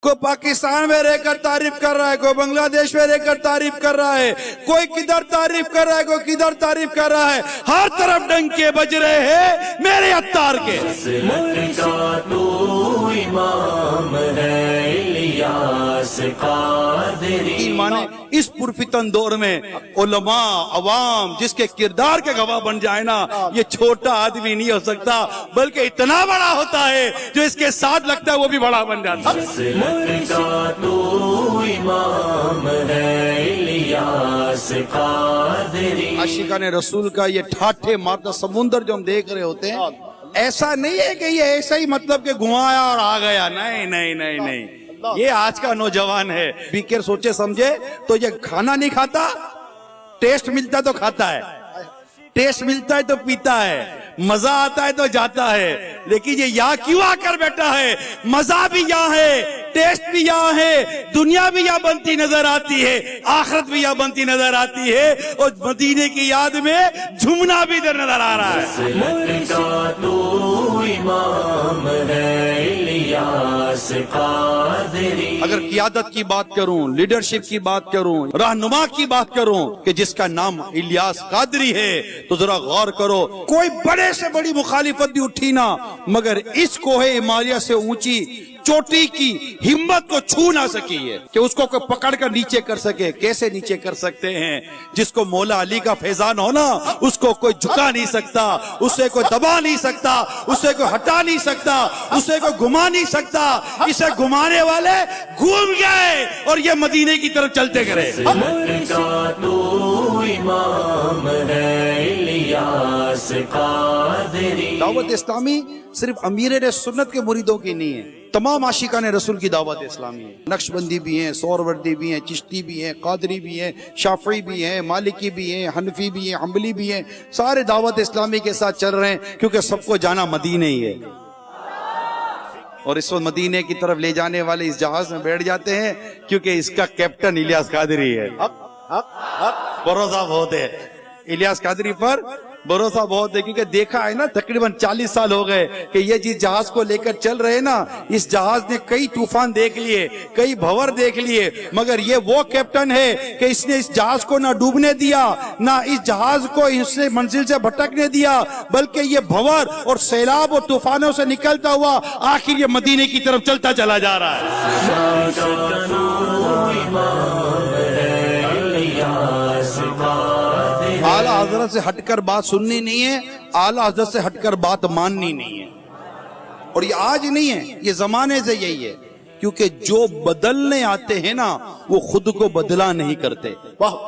کوئی پاکستان میں رہ کر تعریف کر رہا ہے، کوئی بنگلہ دیش میں رہ کر تعریف کر رہا ہے، کوئی کدھر تعریف کر رہا ہے، کوئی کدھر تعریف کر رہا ہے، ہر طرف ڈنکے بج رہے ہیں میرے عطار کے۔ ملک کا تو امام ہے الیاس قادری۔ ایمانے اس پرفتن دور میں علماء عوام جس کے کردار کے گواہ بن جائے نا، یہ چھوٹا آدمی نہیں ہو سکتا بلکہ اتنا بڑا ہوتا ہے جو اس کے ساتھ لگتا ہے وہ بھی بڑا بن جاتا ہے۔ ملک کا تو امام ہے الیاس قادری۔ عاشقان رسول کا یہ ٹھاٹھے مارتا سمندر جو ہم دیکھ رہے ہوتے ہیں، ایسا نہیں ہے کہ یہ ایسا ہی مطلب کہ گھمایا اور آ گیا، نہیں نہیں نہیں نہیں، یہ آج کا نوجوان ہے، بیکر سوچے سمجھے تو یہ کھانا نہیں کھاتا، ٹیسٹ ملتا تو کھاتا ہے، ٹیسٹ ملتا ہے تو پیتا ہے، مزہ آتا ہے تو جاتا ہے، لیکن یہ یہاں کیوں آ کر بیٹھا ہے؟ مزہ بھی یہاں ہے، ٹیسٹ بھی یہاں ہے، دنیا بھی یہاں بنتی نظر آتی ہے، آخرت بھی یہاں بنتی نظر آتی ہے، اور مدینے کی یاد میں جھومنا بھی ادھر نظر آ رہا ہے۔ ملک کا تو امام ہے الیاس قادری۔ اگر قیادت کی بات کروں، لیڈرشپ کی بات کروں، رہنما کی بات کروں کہ جس کا نام الیاس قادری ہے، تو ذرا غور کرو، کوئی بڑے سے بڑی مخالفت بھی اٹھی نا، مگر اس کوہ ہمالیہ سے اونچی چوٹی کی ہمت کو چھو نہ سکی ہے کہ اس کو کوئی پکڑ کر نیچے کر سکے۔ کیسے نیچے کر سکتے ہیں؟ جس کو مولا علی کا فیضان ہونا، اس کو کوئی جھکا نہیں سکتا، اسے کوئی دبا نہیں سکتا، اسے کوئی ہٹا نہیں سکتا، اسے کوئی گھما نہیں سکتا۔ اسے گھمانے والے گھوم گئے اور یہ مدینے کی طرف چلتے گئے۔ ملک کا تو امام ہے الیاس قادری۔ دعوت اسلامی صرف امیر سنت کے مریدوں کی نہیں ہے، تمام عاشقان رسول کی دعوت اسلامی ہے۔ نقشبندی بھی ہیں، سہروردی بھی ہیں، چشتی بھی ہیں، قادری بھی ہیں، شافعی بھی ہیں، مالکی بھی ہیں، حنفی بھی ہیں، حنبلی بھی ہیں، سارے دعوت اسلامی کے ساتھ چل رہے ہیں کیونکہ سب کو جانا مدینے ہی ہے۔ اور اس وقت مدینے کی طرف لے جانے والے اس جہاز میں بیٹھ جاتے ہیں کیونکہ اس کا کیپٹن الیاس قادری ہے۔ بھروسہ بہت ہے الیاس قادری پر، بھروسہ بہت ہے، کیونکہ دیکھا ہے نا تقریباً 40 سال ہو گئے کہ یہ جس جہاز کو لے کر چل رہے نا، اس جہاز نے کئی طوفان دیکھ لیے، کئی بھور دیکھ لیے، مگر یہ وہ کیپٹن ہے کہ اس نے اس جہاز کو نہ ڈوبنے دیا، نہ اس جہاز کو اس سے منزل سے بھٹکنے دیا، بلکہ یہ بھور اور سیلاب اور طوفانوں سے نکلتا ہوا آخر یہ مدینے کی طرف چلتا چلا جا رہا ہے۔ اعلیٰ حضرت سے ہٹ کر بات سننی نہیں ہے، اعلیٰ حضرت سے ہٹ کر بات ماننی نہیں ہے۔ اور یہ آج نہیں ہے، یہ زمانے سے یہی ہے، کیونکہ جو بدلنے آتے ہیں نا وہ خود کو بدلا نہیں کرتے۔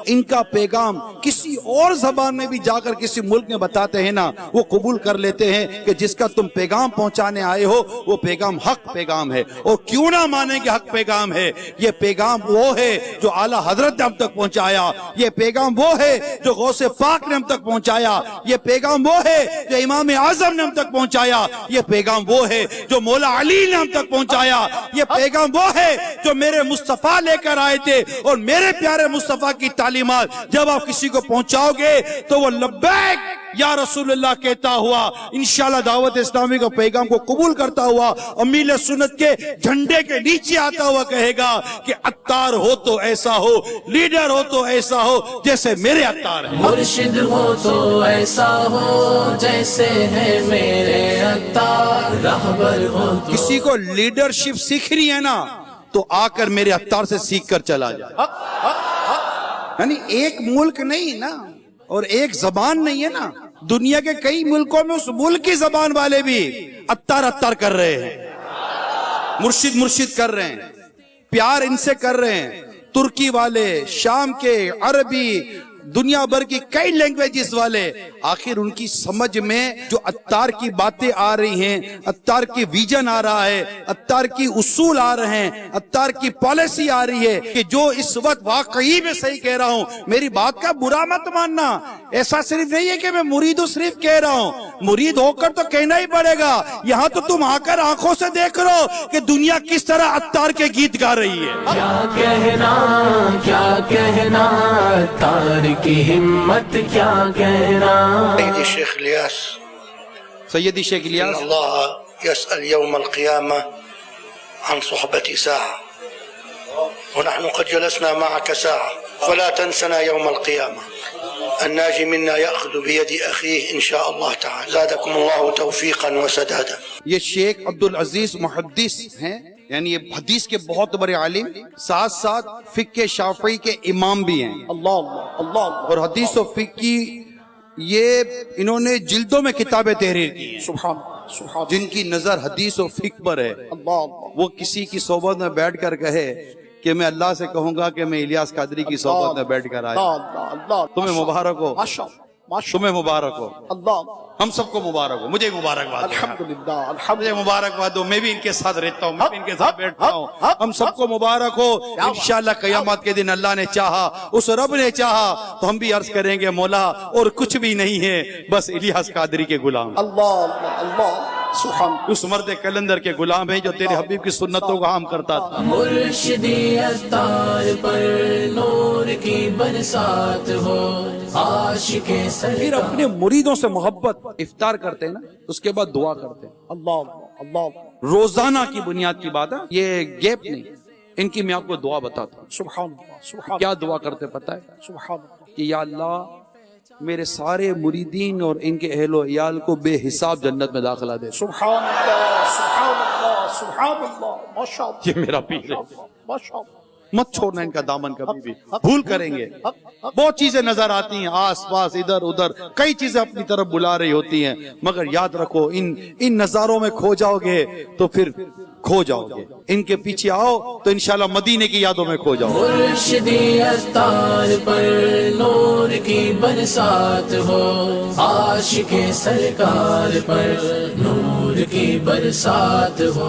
ان کا پیغام کسی اور زبان میں بھی جا کر کسی ملک میں بتاتے ہیں نا، وہ قبول کر لیتے ہیں کہ جس کا تم پیغام پہنچانے آئے ہو وہ پیغام حق پیغام ہے، اور کیوں نہ مانیں کہ حق پیغام ہے۔ یہ پیغام وہ ہے جو اعلیٰ حضرت نے ہم تک پہنچایا، یہ پیغام وہ ہے جو غوث پاک نے ہم تک پہنچایا، یہ پیغام وہ ہے جو امام اعظم نے ہم تک پہنچایا، یہ پیغام وہ ہے جو مولا علی نے ہم تک پہنچایا، یہ پیغام وہ ہے جو میرے مصطفیٰ لے کر آئے تھے، اور میرے پیارے مصطفیٰ کی تعلیمات جب آپ کسی کو پہنچاؤ گے تو وہ لبیک یا رسول اللہ کہتا ہوا انشاءاللہ دعوت اسلامی کا پیغام کو قبول کرتا ہوا امیل سنت کے جھنڈے کے نیچے آتا ہوا کہے گا کہ عطار ہو تو ایسا ہو، لیڈر ہو تو ایسا ہو جیسے میرے عطار ہیں، مرشد ہو تو ایسا ہو جیسے ہے میرے عطار، رہبر ہو تو۔ کسی کو لیڈرشپ سیکھنی ہے نا تو آ کر میرے عطار سے سیکھ کر چلا جائے۔ یعنی ایک ملک نہیں نا، اور ایک زبان نہیں ہے نا، دنیا کے کئی ملکوں میں اس ملک کی زبان والے بھی عطار عطار کر رہے ہیں، مرشد مرشد کر رہے ہیں، پیار ان سے کر رہے ہیں۔ ترکی والے، شام کے، عربی، دنیا بھر کی کئی لینگویجز والے، آخر ان کی سمجھ میں جو عطار کی باتیں آ رہی ہیں، عطار کی ویژن آ رہا ہے، عطار کی اصول آ رہے ہیں، عطار کی پالیسی آ رہی ہے کہ جو اس وقت واقعی میں صحیح کہہ رہا ہوں، میری بات کا برا مت ماننا، ایسا صرف نہیں ہے کہ میں مرید ہوں صرف کہہ رہا ہوں، مرید ہو کر تو کہنا ہی پڑے گا، یہاں تو تم آ کر آنکھوں سے دیکھ رہو کہ دنیا کس طرح عطار کے گیت گا رہی ہے۔ کیا کہنا عطار کی ہمت، کیا کہنا۔ سيدي الشيخ الياس، سیدی شیخ إن الیاس، الله يسأل يوم القيامة عن صحبة ساعة، ونحن قد جلسنا معك ساعة فلا تنسنا يوم القيامة. الناجي منا يأخذ بيد أخيه إن شاء الله تعالى. زادكم الله توفيقا وسدادا. یہ شیخ عبدالعزیز محدث ہیں، یعنی یہ حدیث کے بہت بڑے عالم، ساتھ ساتھ فقہ شافعی کے امام بھی ہیں. اللہ اللہ اللہ اور حدیث و فقہ کی یہ انہوں نے جلدوں میں کتابیں تحریر کی ہیں سبحان سبحان جن کی نظر حدیث و فقہ پر ہے. اللہ اللہ وہ کسی کی صحبت میں بیٹھ کر کہے کہ میں اللہ سے کہوں گا کہ میں الیاس قادری کی صحبت میں بیٹھ کر آیا. اللہ اللہ تمہیں مبارک ہو، ماشاء اللہ تمہیں مبارک ہو، اللہ ہم سب کو مبارک ہو. مجھے مبارکباد دو. الحمدللہ مجھے الحمدللہ مبارکباد دو. میں بھی ان کے ساتھ رہتا ہوں، میں بھی ان کے ساتھ بیٹھتا ہوں. ہم سب کو مبارک ہو. انشاءاللہ قیامت کے دن اللہ نے چاہا، اس رب نے چاہا تو ہم بھی عرض کریں گے مولا اور کچھ بھی نہیں ہے، بس الیاس قادری کے غلام، اللہ اللہ اللہ سبحان اس مرد کلندر کے غلام ہیں جو تیرے حبیب کی سنتوں کا عام کرتا تھا. مرشدی اتار پر نور کی برسات ہو، عاشق پھر سرکار اپنے مریدوں سے محبت افطار کرتے ہیں نا، اس کے بعد دعا کرتے ہیں. اللہ اللہ روزانہ کی بنیاد کی بات ہے، یہ گیپ نہیں. ان کی میں آپ کو دعا بتاتا ہوں. سبحان اللہ سبحان کیا دعا کرتے پتہ ہے؟ سبحان اللہ کہ یا اللہ میرے سارے مریدین اور ان کے اہل و عیال کو بے حساب جنت میں داخلہ دے. سبحان اللہ سبحان اللہ سبحان اللہ ماشاء اللہ یہ میرا پیر ہے. ماشاء اللہ مت چھوڑنا ان کا دامن کبھی بھی. بھول کریں گے. بہت چیزیں نظر آتی ہیں آس پاس ادھر ادھر، کئی چیزیں اپنی طرف بلا رہی ہوتی ہیں، مگر یاد رکھو ان نظاروں میں کھو جاؤ گے تو پھر کھو جاؤ گے. ان کے پیچھے آؤ تو انشاءاللہ مدینے کی یادوں میں کھو جاؤ. مرشدی اتار پر نور کی برسات ہو، عاشق سرکار پر نور کی برسات ہو.